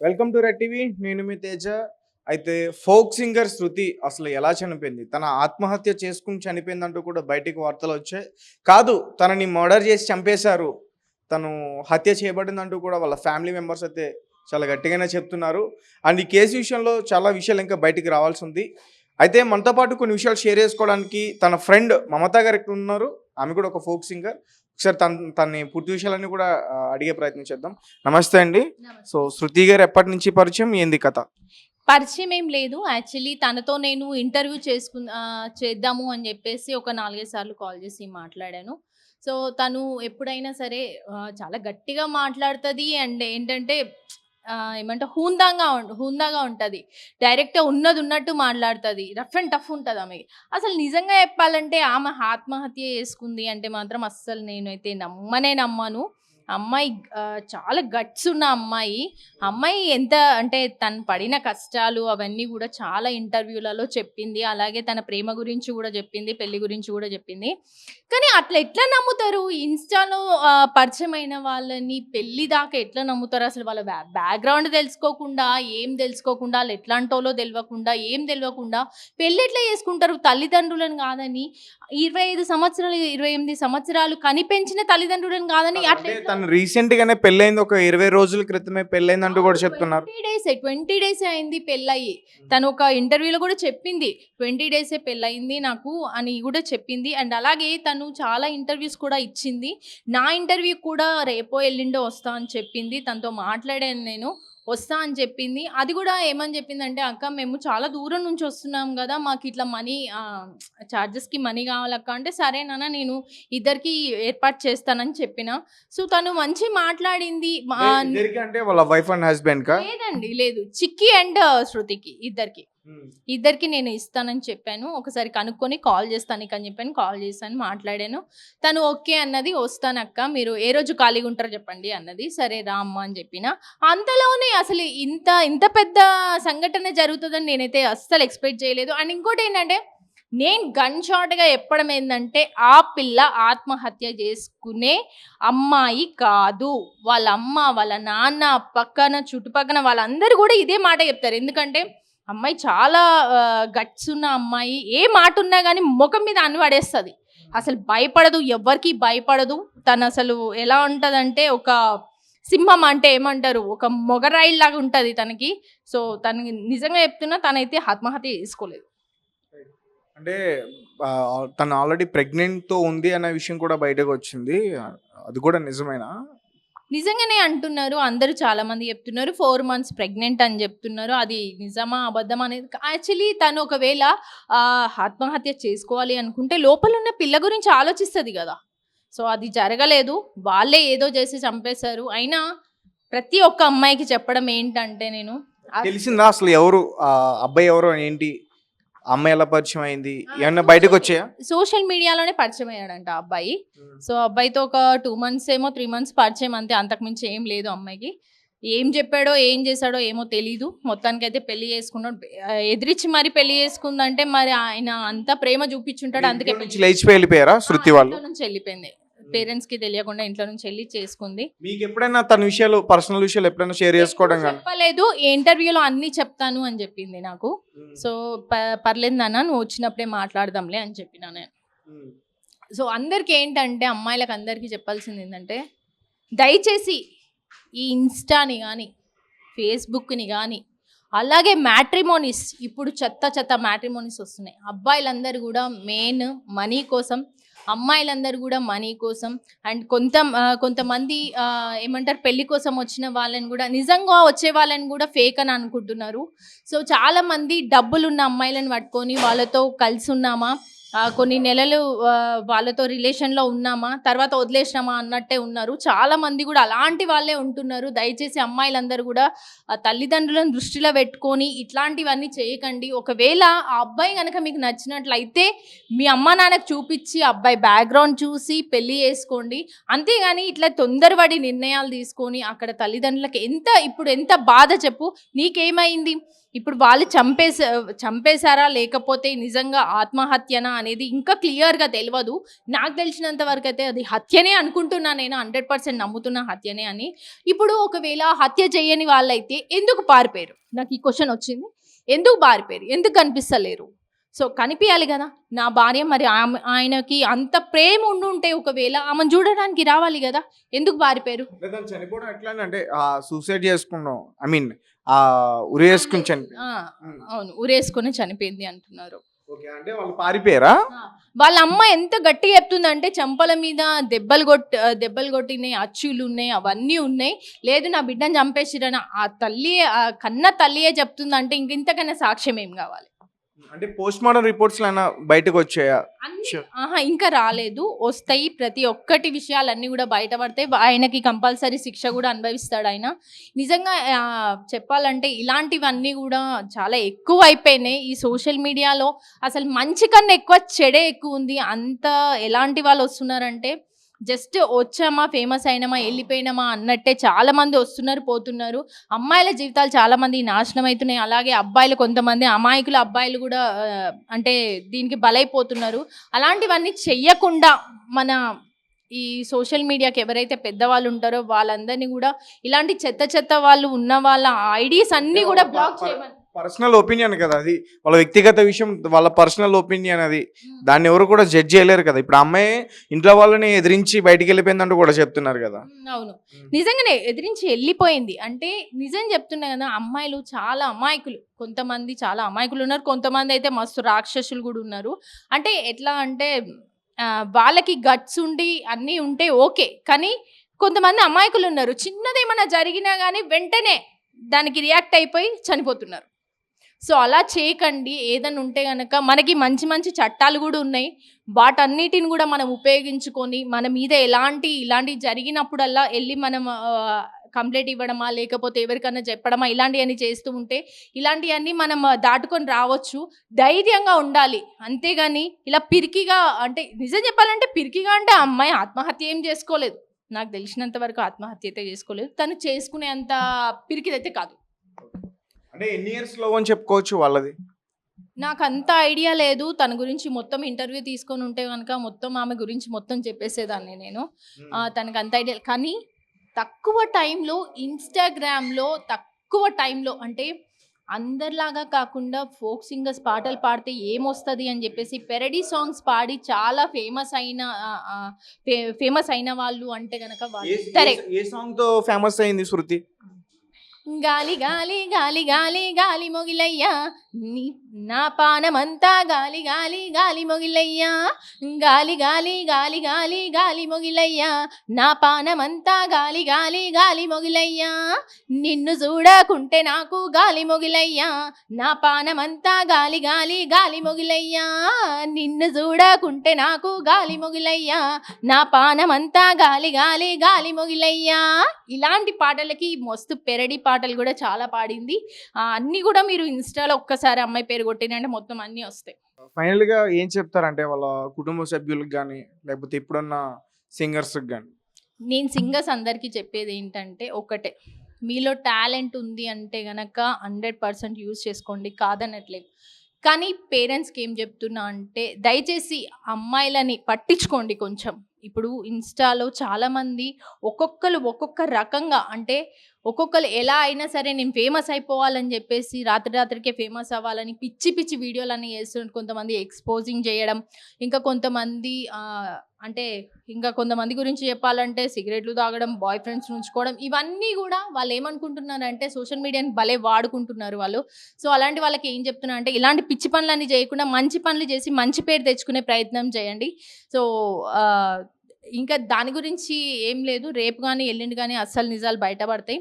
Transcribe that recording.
Welcome to red TV. నేను మీ తేజ. అయితే folk singer శృతి అసలు ఎలా చనిపోయింది? తన ఆత్మహత్య చేసుకొని చనిపోయిందంటూ కూడా బయటికి వార్తలొచ్చాయి. కాదు, తనని మర్డర్ చేసి చంపేశారు. తను హత్య చేయబడిందంటూ కూడా వాళ్ళ ఫ్యామిలీ మెంబర్స్ అయితే చాలా గట్టిగానే చెప్తున్నారు. అండ్ ఈ కేసు విషయంలో చాలా విషయాలు ఇంకా బయటికి రావాల్సింది. అయితే మనతో పాటు కొన్ని విషయాలు షేర్ చేసుకోవడానికి తన ఫ్రెండ్ మమత గారు ఇక్కడ ఉన్నారు. ఆమె కూడా ఒక ఫోక్ సింగర్. ఒకసారి తనని పూర్తి విషయాలన్నీ కూడా అడిగే ప్రయత్నం చేద్దాం. నమస్తే అండి. సో శృతి గారు ఎప్పటి నుంచి పరిచయం, ఏంది కథ? పరిచయం ఏం లేదు. యాక్చువల్లీ తనతో నేను ఇంటర్వ్యూ చేద్దాము అని చెప్పేసి ఒక 4, 5 సార్లు కాల్ చేసి మాట్లాడాను. సో, తను ఎప్పుడైనా సరే చాలా గట్టిగా మాట్లాడుతది. అండ్ ఏంటంటే ఏమంటారు, హుందాగా ఉంటది. డైరెక్ట్‌గా ఉన్నదున్నట్టు మాట్లాడుతది. రఫ్ అండ్ టఫ్ ఉంటది ఆమె. అసలు నిజంగా చెప్పాలంటే ఆమె ఆత్మహత్య చేసుకుంది అంటే మాత్రం అస్సలు నేనైతే నమ్మను. అమ్మాయి చాలా గట్స్ ఉన్న అమ్మాయి. అమ్మాయి ఎంత అంటే తను పడిన కష్టాలు అవన్నీ గూడా చాలా ఇంటర్వ్యూలలో చెప్పింది. అలాగే తన ప్రేమ గురించి గూడా చెప్పింది. పెళ్లి గురించి గూడా చెప్పింది. కానీ అట్లా ఎట్లా నమ్ముతారు? ఇన్‌స్టాలో పరిచయమైన వాళ్ళని పెళ్లి దాకా ఎట్లా నమ్ముతారు? అసలు వాళ్ళ బ్యాక్‌గ్రౌండ్ తెలుసుకోకుండా, ఏం తెలుసుకోకుండా, ఆళ్ళు ఎట్లాంటోలో తెలవకుండా, ఏం తెలవకుండా పెళ్లి ఎట్లా చేసుకుంటారు? తల్లిదండ్రులను కాదని 25 సంవత్సరాలు, 28 సంవత్సరాలు కనిపెంచిన తల్లిదండ్రులను కాదని అట్లా తను రీసెంట్ గానే పెళ్ళైంది. ఒక 20 రోజుల క్రితమే పెళ్ళైందంటూ కూడా చెప్తున్నారు. 20 డేసే అయింది పెళ్ళయి. తను ఒక ఇంటర్వ్యూలో కూడా చెప్పింది. 20 డేసే పెళ్ళయింది నాకు అని కూడా చెప్పింది. అండ్ అలాగే తను చాలా ఇంటర్వ్యూస్ కూడా ఇచ్చింది. నా ఇంటర్వ్యూ కూడా రేపో ఎల్లుండో వస్తా అని చెప్పింది. తనతో మాట్లాడాను నేను. వస్తా అని చెప్పింది. అది కూడా ఏమని చెప్పిందంటే, "అక్క, మేము చాలా దూరం నుంచి వస్తున్నాం గదా! మాకిట్లా మనీ చార్జెస్‌కి మనీ కావాలక్క" అంటే, "సరే నాన్న, నేను ఇద్దరికీ ఏర్పాటు చేస్తానని" చెప్పిన. సో, తను మంచి మాట్లాడింది. ఇద్దరికి అంటే వాళ్ళ వైఫ్ అండ్ హస్బెండ్ కా? లేదండి, లేదు. చిక్కి అండ్ శృతికి ఇద్దరికి. ఇద్దరికి నేను ఇస్తానని చెప్పాను. ఒకసారి కనుక్కొని కాల్ చేస్తాను నీకని చెప్పాను. కాల్ చేశాను, మాట్లాడాను. తను ఓకే అన్నది. "వస్తానక్క, మీరు ఏ రోజు ఖాళీగా ఉంటారో చెప్పండి" అన్నది. సరే రా అమ్మ అని చెప్పిన. అంతలోనే అసలు ఇంత పెద్ద సంఘటన జరుగుతుందని నేనైతే అస్సలు ఎక్స్‌పెక్ట్ చేయలేదు. అండ్ ఇంకోటేంటంటే, నేను గన్ షాట్‌గా చెప్పడం ఏందంటే, ఆ పిల్ల ఆత్మహత్య చేసుకునే అమ్మాయి కాదు. వాళ్ళ అమ్మ, వాళ్ళ నాన్న, చుట్టుపక్కన వాళ్ళందరూ కూడా ఇదే మాట చెప్తారు. ఎందుకంటే అమ్మాయి చాలా గట్స్ ఉన్న అమ్మాయి. ఏ మాట ఉన్నా గానీ మొఖం మీద అన్ని పడేస్తది. అసలు భయపడదు, ఎవ్వరికీ భయపడదు. తనసలు ఎలా ఉంటదంటే, ఒక సింహం అంటే ఏమంటారు, ఒక మొగరాయిల్లాగా ఉంటది తనకి. సో, తనకి నిజంగా చెప్తున్నా, తనైతే ఆత్మహత్య చేసుకోలేదు. అంటే తను ఆల్రెడీ ప్రెగ్నెంట్‌తో ఉంది అనే విషయం కూడా బయటకొచ్చింది. అది కూడా నిజమేనా? నిజంగానే అంటున్నారు. అందరూ చాలామంది చెప్తున్నారు. 4 మంత్స్ ప్రెగ్నెంట్ అని చెప్తున్నారు. అది నిజమా? అబద్ధమా? అనేది యాక్చువల్లీ తను ఒకవేళ ఆత్మహత్య చేసుకోవాలి అనుకుంటే లోపలున్న పిల్ల గురించి ఆలోచిస్తది గదా! సో, అది జరగలేదు. వాళ్ళే ఏదో చేసి చంపేశారు. అయినా ప్రతి ఒక్క అమ్మాయికి చెప్పడం ఏంటంటే నేను తెలిసిందా అసలు ఎవరు అబ్బాయి ఎవరో ఏంటి? ఆ అమ్మాయి ఎలా పరిచయం అయింది? ఏమన్నా బయటకొచ్చాయా? సోషల్ మీడియాలోనే పరిచయం అయ్యాడంట ఆ అబ్బాయి. సో, అబ్బాయితో ఒక 2 మంత్స్ ఏమో, 3 మంత్స్ పరిచయం అంతే. అంతకుమించి ఏం లేదు అమ్మాయికి. ఏం చెప్పాడో, ఏం చేశాడో ఏమో తెలీదు. మొత్తానికైతే పెళ్లి చేసుకున్నాడు. ఎదిరిచ్చి మరి పెళ్లి చేసుకుందంటే మరి ఆయన అంత ప్రేమ చూపించుంటాడు. అందుకే ఇంట్లో నుంచి లేచిపోయి వెళ్ళిపోయారా శృతి వాళ్ళు? ఇంట్లో నుంచి వెళ్ళిపోయింది. పేరెంట్స్‌కి తెలియకుండా ఇంట్లో నుంచి వెళ్లి చేసుకుంది. మీకెప్పుడైనా తన విషయాలు, పర్సనల్ విషయాలు ఎప్పుడైనా షేర్ చేసుకోవడం గాని? చెప్పలేదు. ఇంటర్వ్యూలో అన్నీ చెప్తాను అని చెప్పింది నాకు. సో, పర్లేదు నాన్న, నువ్వు వచ్చినప్పుడే మాట్లాడదాంలే అని చెప్పినా నేను. సో, అందరికి ఏంటంటే, అమ్మాయిలకు అందరికీ చెప్పాల్సింది ఏంటంటే, దయచేసి ఈ ఇన్‌స్టాని గానీ, ఫేస్‌బుక్‌ని గానీ, అలాగే మ్యాట్రిమోనీస్, ఇప్పుడు చెత్త మ్యాట్రిమోనీస్ వస్తున్నాయి. అబ్బాయిలందరూ గూడా మెయిన్ మనీ కోసం, అమ్మాయిలందరూ గూడా మనీ కోసం. అండ్ కొంతమంది ఏమంటారు, పెళ్లి కోసం వచ్చిన వాళ్ళని గూడా, నిజంగా వచ్చే వాళ్ళని గూడా ఫేక్ అని అనుకుంటున్నారు. సో, చాలామంది డబ్బులున్న అమ్మాయిలను పట్టుకొని వాళ్ళతో కలిసి ఉన్నామా, కొన్ని నెలలు వాళ్ళతో రిలేషన్‌లో ఉన్నామా, తర్వాత వదిలేసినామా అన్నట్టే ఉన్నారు. చాలామంది గూడా అలాంటి వాళ్ళే ఉంటున్నారు. దయచేసి అమ్మాయిలందరూ గూడా తల్లిదండ్రులను దృష్టిలో పెట్టుకొని ఇట్లాంటివన్నీ చేయకండి. ఒకవేళ ఆ అబ్బాయి గనక మీకు నచ్చినట్లయితే మీ అమ్మా నాన్నకి చూపిచ్చి, అబ్బాయి బ్యాక్‌గ్రౌండ్ చూసి పెళ్లి చేసుకోండి. అంతేగాని ఇట్లా తొందరపడి నిర్ణయాలు తీసుకొని అక్కడ తల్లిదండ్రులకి ఇప్పుడు ఎంత బాధ చెప్పు. నీకేమైంది? ఇప్పుడు వాళ్ళు చంపేశారా లేకపోతే నిజంగా ఆత్మహత్యనా అనేది ఇంకా క్లియర్గా తెలియదు. నాకు తెలిసినంత వరకు అయితే అది హత్యనే అనుకుంటున్నా, నేను 100% నమ్ముతున్నా హత్యనే అని. ఇప్పుడు ఒకవేళ హత్య చేయని వాళ్ళైతే ఎందుకు పారిపోయారు? నాకు ఈ క్వశ్చన్ వచ్చింది. ఎందుకు పారిపోయారు? ఎందుకు కనిపిస్తలేరు? సో కనిపించాలి కదా నా భార్య. మరి ఆయనకి అంత ప్రేమ ఉండుంటే ఒకవేళ ఆమెను చూడడానికి రావాలి కదా, ఎందుకు పారిపోయారు? చనిపోవడం ఎట్లా అంటే సూసైడ్ చేసుకున్నాం, ఐ మీన్ ఉరి వేసుకుని చనిపోయి. అవును, ఉరేసుకొని చనిపోయింది అంటున్నారు. ఓకే, అంటే వాళ్ళు పారిపోయారా? వాళ్ళ అమ్మ ఎంత గట్టిగా చెప్తుందంటే చెంపల మీద దెబ్బలు కొట్టినాయి, అచ్చులు ఉన్నాయి, అవన్నీ ఉన్నాయి. లేదు నా బిడ్డను చంపేసిరని ఆ తల్లి, ఆ కన్న తల్లియే చెప్తుందంటే ఇంతకన్నా సాక్ష్యం ఏం కావాలి? అంటే పోస్ట్ మార్టం రిపోర్ట్స్ అయినా బయటకు వచ్చాయా? ఇంకా రాలేదు, వస్తాయి. ప్రతి ఒక్కటి విషయాలన్నీ కూడా బయటపడతాయి. ఆయనకి కంపల్సరీ శిక్ష కూడా అనుభవిస్తాడు ఆయన. నిజంగా చెప్పాలంటే ఇలాంటివన్నీ కూడా చాలా ఎక్కువ అయిపోయినాయి ఈ సోషల్ మీడియాలో. అసలు మంచి కన్నా ఎక్కువ చెడే ఎక్కువ ఉంది. అంత ఎలాంటి వాళ్ళు వస్తున్నారంటే జస్ట్ వచ్చామా, ఫేమస్ అయినామా, వెళ్ళిపోయినామా అన్నట్టే చాలా మంది వస్తున్నారు, పోతున్నారు. అమ్మాయిల జీవితాలు చాలా మంది నాశనం అవుతున్నాయి. అలాగే అబ్బాయిలు, కొంతమంది అమాయకుల అబ్బాయిలు కూడా అంటే దీనికి బలైపోతున్నారు. అలాంటివన్నీ చెయ్యకుండా మన ఈ సోషల్ మీడియాకి ఎవరైతే పెద్దవాళ్ళు ఉంటారో వాళ్ళందరినీ కూడా ఇలాంటి చెత్త వాళ్ళు ఉన్న వాళ్ళ ఐడీస్ అన్నీ కూడా బ్లాక్ చేయమని. పర్సనల్ ఒపీనియన్ కదా అది, వాళ్ళ వ్యక్తిగత విషయం, వాళ్ళ పర్సనల్ ఒపీనియన్ అది. దాన్ని ఎవరు కూడా జడ్జ్ చేయలేరు కదా. ఇప్పుడు అమ్మాయి ఇంట్లో వాళ్ళని ఎదిరించి బయటికి వెళ్ళిపోయిందంటూ కూడా చెప్తున్నారు కదా. అవును, నిజంగానే ఎదిరించి వెళ్ళిపోయింది. అంటే నిజం చెప్తున్నా కదా, అమ్మాయిలు చాలా అమాయకులు. కొంతమంది చాలా అమాయకులు ఉన్నారు, కొంతమంది అయితే మస్తు రాక్షసులు కూడా ఉన్నారు. అంటే ఎట్లా అంటే వాళ్ళకి గట్స్ ఉండి అన్నీ ఉంటే ఓకే, కానీ కొంతమంది అమాయకులు ఉన్నారు. చిన్నదేమన్నా జరిగినా కానీ వెంటనే దానికి రియాక్ట్ అయిపోయి చనిపోతున్నారు. సో అలా చేయకండి. ఏదైనా ఉంటే కనుక మనకి మంచి మంచి చట్టాలు కూడా ఉన్నాయి, వాటన్నిటిని కూడా మనం ఉపయోగించుకొని మన మీద ఇలాంటి జరిగినప్పుడల్లా వెళ్ళి మనం కంప్లైంట్ ఇవ్వడమా, లేకపోతే ఎవరికన్నా చెప్పడమా, ఇలాంటివన్నీ చేస్తూ ఉంటే ఇలాంటివన్నీ మనం దాటుకొని రావచ్చు. ధైర్యంగా ఉండాలి, అంతేగాని ఇలా పిరికిగా, అంటే నిజం చెప్పాలంటే పిరికిగా అంటే ఆ అమ్మాయి ఆత్మహత్య ఏం చేసుకోలేదు. నాకు తెలిసినంత వరకు ఆత్మహత్య అయితే చేసుకోలేదు. తను చేసుకునే అంత పిరికిదైతే కాదు. అంటే ఎన్ని ఇయర్స్ లో అని చెప్పుకోవచ్చు వాళ్ళది? నాకు అంత ఐడియా లేదు. తన గురించి మొత్తం ఇంటర్వ్యూ తీసుకొని ఉంటే కనుక మొత్తం ఆమె గురించి మొత్తం చెప్పేసేదాన్ని నేను. తనకు అంత ఐడియా, కానీ తక్కువ టైంలో ఇన్స్టాగ్రామ్లో అంటే అందరిలాగా కాకుండా ఫోక్ సింగర్స్ పాటలు పాడితే ఏమొస్తుంది అని చెప్పేసి పెరడీ సాంగ్స్ పాడి చాలా ఫేమస్ అయిన వాళ్ళు అంటే కనుక వాళ్ళు. ఏ సాంగ్ తో ఫేమస్ అయింది శృతి? గాలి గాలి గాలి గాలి గాలి మొగిలయ్యా, నా పానమంతా గాలి గాలి గాలి మొగిలయ్యా, గాలి గాలి గాలి గాలి గాలి మొగిలయ్యా, నా పానమంతా గాలి గాలి గాలి మొగిలయ్యా, నిన్ను చూడకుంటే నాకు గాలి మొగిలయ్యా, నా పానమంతా గాలి గాలి గాలి మొగిలయ్యా, నిన్ను చూడకుంటే నాకు గాలి మొగిలయ్యా, నా పానమంతా గాలి గాలి గాలి మొగిలయ్యా. ఇలాంటి పాటలకి మస్తు పెరడి పాటలు కూడా చాలా పాడింది. అన్నీ కూడా మీరు ఇన్స్టాలో ఒక్కసారి అమ్మాయి పేరు కొట్టినంటే మొత్తం అన్నీ వస్తాయి. ఫైనల్ గా ఏం చెప్తారంటే వాళ్ళ కుటుంబ సభ్యులకు కానీ లేకపోతే ఇప్పుడున్న సింగర్స్ కానీ? నేను సింగర్స్ అందరికీ చెప్పేది ఏంటంటే ఒకటే, మీలో టాలెంట్ ఉంది అంటే గనక 100% యూజ్ చేసుకోండి, కాదనట్లేదు. కానీ పేరెంట్స్కి ఏం చెప్తున్నా అంటే దయచేసి అమ్మాయిలని పట్టించుకోండి కొంచెం. ఇప్పుడు ఇన్స్టాలో చాలామంది ఒక్కొక్క రకంగా, అంటే ఒక్కొక్కరు ఎలా అయినా సరే నేను ఫేమస్ అయిపోవాలని చెప్పేసి రాత్రికే ఫేమస్ అవ్వాలని పిచ్చి వీడియోలన్నీ చేస్తుంటే కొంతమంది ఎక్స్పోజింగ్ చేయడం, ఇంకా కొంతమంది గురించి చెప్పాలంటే సిగరెట్లు తాగడం, బాయ్ ఫ్రెండ్స్ ఉంచుకోవడం, ఇవన్నీ కూడా వాళ్ళు ఏమనుకుంటున్నారంటే సోషల్ మీడియాని భలే వాడుకుంటున్నారు వాళ్ళు. సో అలాంటి వాళ్ళకి ఏం చెప్తున్నా అంటే ఇలాంటి పిచ్చి పనులన్నీ చేయకుండా మంచి పనులు చేసి మంచి పేరు తెచ్చుకునే ప్రయత్నం చేయండి. సో ఇంకా దాని గురించి ఏం లేదు, రేపు కానీ ఎల్లుండి కానీ అస్సలు నిజాలు బయటపడతాయి.